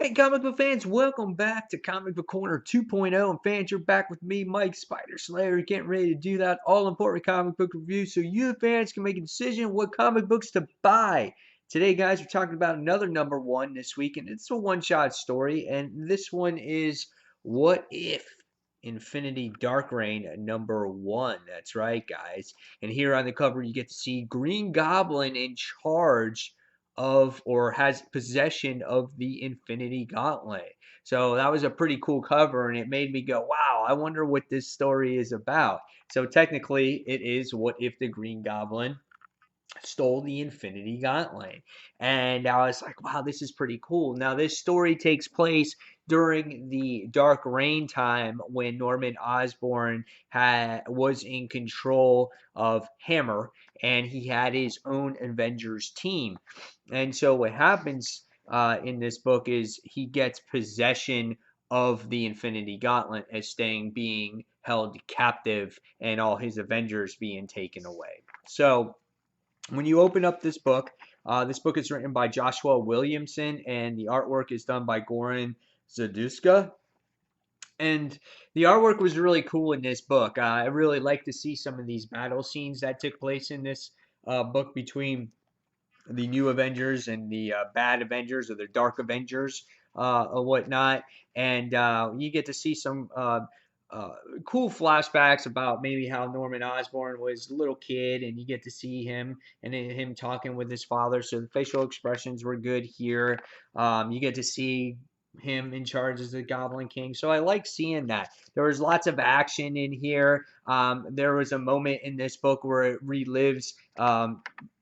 Hey, comic book fans, welcome back to Comic Book Corner 2.0. And fans, you're back with me, Mike Spider Slayer, getting ready to do that all-important comic book review so you fans can make a decision what comic books to buy. Today, guys, we're talking about another number one this week, and it's a one-shot story. And this one is What If Infinity Dark Reign number one. That's right, guys. And here on the cover, you get to see Green Goblin in charge of or has possession of the Infinity Gauntlet. So that was a pretty cool cover, and it made me go, wow, I wonder what this story is about. So technically, it is what if the Green Goblin stole the Infinity Gauntlet. And I was like, wow, this is pretty cool. Now, this story takes place during the Dark Reign time when Norman Osborn was in control of H.A.M.M.E.R. and he had his own Avengers team. And so what happens in this book is he gets possession of the Infinity Gauntlet as being held captive and all his Avengers being taken away. So when you open up this book is written by Joshua Williamson, and the artwork is done by Goran Zaduska. And the artwork was really cool in this book. I really like to see some of these battle scenes that took place in this book between the new Avengers and the bad Avengers or the Dark Avengers or whatnot. And you get to see some uh, cool flashbacks about maybe how Norman Osborn was a little kid, and you get to see him and him talking with his father. So the facial expressions were good here. You get to see him in charge as the Goblin King. So I like seeing that. There was lots of action in here. There was a moment in this book where it relives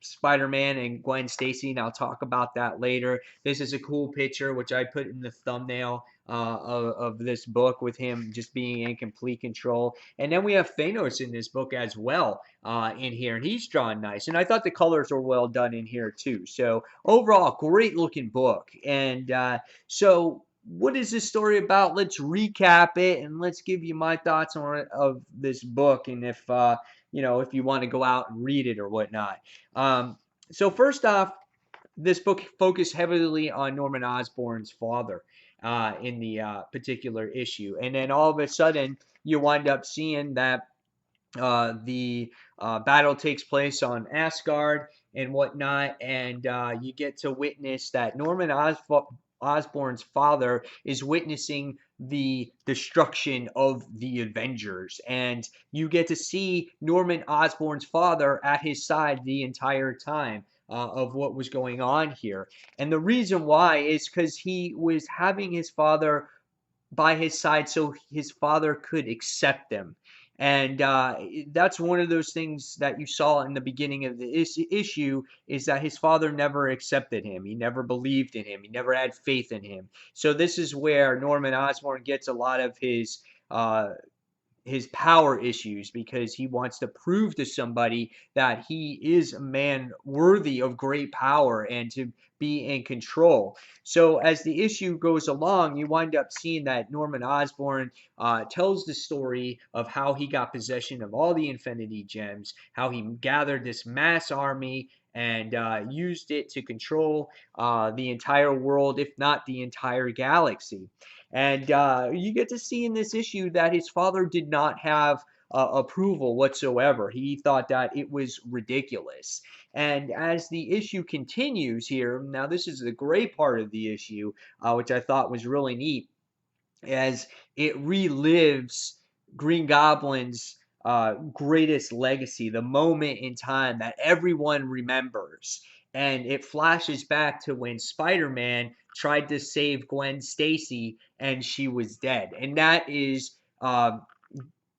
Spider-Man and Gwen Stacy, and I'll talk about that later. This is a cool picture, which I put in the thumbnail of this book with him just being in complete control. And then we have Thanos in this book as well in here, and he's drawn nice. And I thought the colors were well done in here too. So overall, great looking book. And so what is this story about? Let's recap it and let's give you my thoughts on it of this book, and if if you want to go out and read it or whatnot. So first off, this book focused heavily on Norman Osborn's father in the particular issue, and then all of a sudden you wind up seeing that the battle takes place on Asgard and whatnot, and you get to witness that Osborn's father is witnessing the destruction of the Avengers, and you get to see Norman Osborn's father at his side the entire time. Of what was going on here. And the reason why is because he was having his father by his side so his father could accept them. And that's one of those things that you saw in the beginning of the issue is that his father never accepted him. He never believed in him. He never had faith in him. So this is where Norman Osborn gets a lot of his power issues because he wants to prove to somebody that he is a man worthy of great power and to be in control. So as the issue goes along, you wind up seeing that Norman Osborn tells the story of how he got possession of all the Infinity Gems, how he gathered this mass army and used it to control the entire world, if not the entire galaxy. And you get to see in this issue that his father did not have approval whatsoever. He thought that it was ridiculous. And as the issue continues here, now this is the great part of the issue, which I thought was really neat, as it relives Green Goblin's greatest legacy, the moment in time that everyone remembers. And it flashes back to when Spider-Man tried to save Gwen Stacy and she was dead. And that is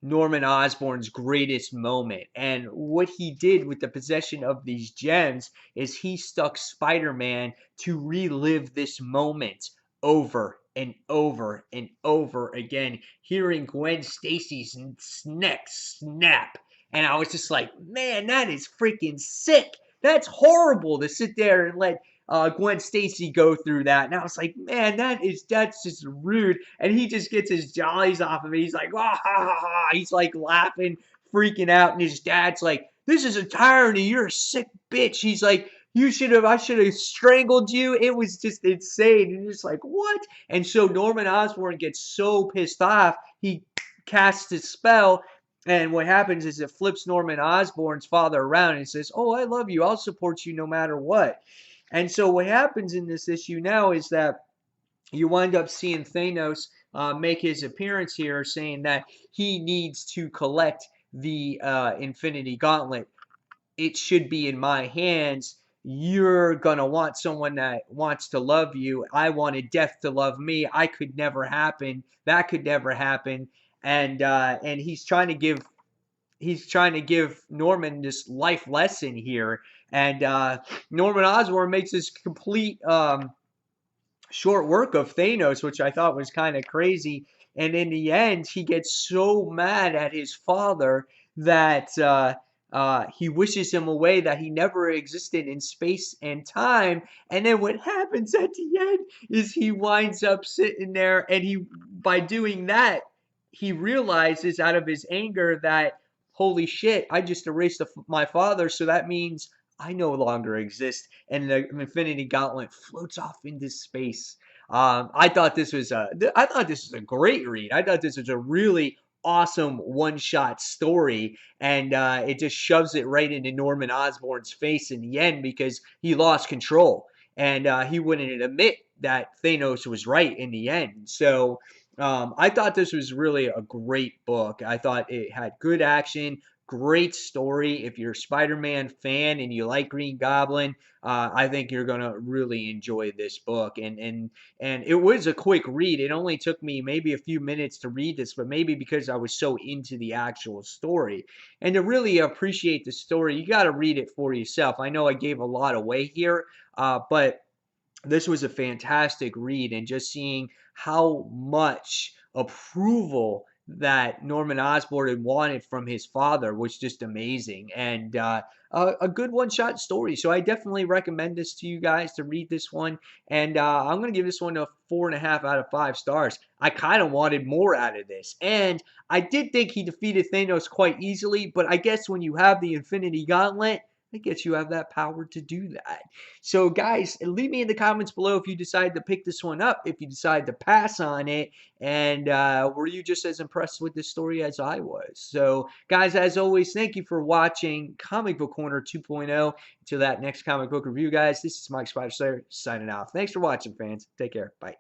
Norman Osborn's greatest moment. And what he did with the possession of these gems is he stuck Spider-Man to relive this moment over and over and over again, hearing Gwen Stacy's neck snap. And I was just like, man, that is freaking sick. That's horrible to sit there and let Gwen Stacy go through that. And I was like, man, that's just rude. And he just gets his jollies off of it. He's like, ah, ha, ha, ha. He's like laughing, freaking out. And his dad's like, this is a tyranny. You're a sick bitch. I should have strangled you. It was just insane. And just like, what? And so Norman Osborn gets so pissed off, he casts his spell. And what happens is it flips Norman Osborn's father around and says, "Oh, I love you. I'll support you no matter what." And so what happens in this issue now is that you wind up seeing Thanos make his appearance here, saying that he needs to collect the Infinity Gauntlet. It should be in my hands. You're gonna want someone that wants to love you. I wanted death to love me. I could never happen. That could never happen. And he's trying to give Norman this life lesson here. And Norman Osborn makes this complete short work of Thanos, which I thought was kind of crazy. And in the end, he gets so mad at his father that he wishes him away, that he never existed in space and time. And then what happens at the end is he winds up sitting there, and by doing that, he realizes out of his anger that, holy shit, I just erased my father, so that means I no longer exist, and the Infinity Gauntlet floats off into space. I thought this was a great read. I thought this was a really awesome one-shot story, and it just shoves it right into Norman Osborn's face in the end because he lost control, and he wouldn't admit that Thanos was right in the end. So I thought this was really a great book. I thought it had good action, great story. If you're a Spider-Man fan and you like Green Goblin, I think you're gonna really enjoy this book. And it was a quick read. It only took me maybe a few minutes to read this, but maybe because I was so into the actual story. And to really appreciate the story, you got to read it for yourself. I know I gave a lot away here, but this was a fantastic read, and just seeing how much approval that Norman Osborn had wanted from his father was just amazing, and a good one-shot story. So I definitely recommend this to you guys to read this one, and I'm gonna give this one a 4.5 out of 5 stars. I kind of wanted more out of this, and I did think he defeated Thanos quite easily, but I guess when you have the Infinity Gauntlet, I guess you have that power to do that. So, guys, leave me in the comments below if you decide to pick this one up, if you decide to pass on it, and were you just as impressed with this story as I was? So, guys, as always, thank you for watching Comic Book Corner 2.0. Until that next comic book review, guys, this is Mike Spider Slayer signing off. Thanks for watching, fans. Take care. Bye.